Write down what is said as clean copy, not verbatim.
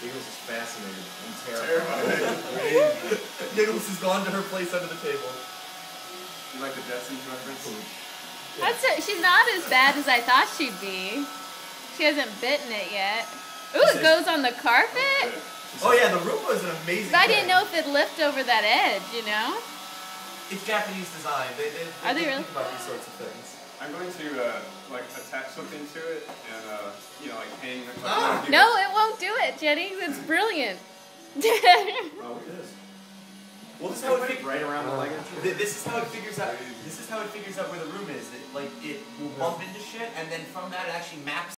Giggles is fascinated and terrified. Giggles has gone to her place under the table. You like the Jetsons reference? She's not as bad as I thought she'd be. She hasn't bitten it yet. Ooh, it goes on the carpet? Oh yeah, the Roomba is an amazing But I didn't know if it'd lift over that edge, you know? It's Japanese design. They Are they really? think about these sorts of things. I'm going to like attach something to it and you know, like hang the No, it won't do it, Jennings. It's brilliant. Oh, look at this. Well, this is how it right around the leg. This is how it figures out. This is how it figures out where the room is. It will bump into shit, and then from that it actually maps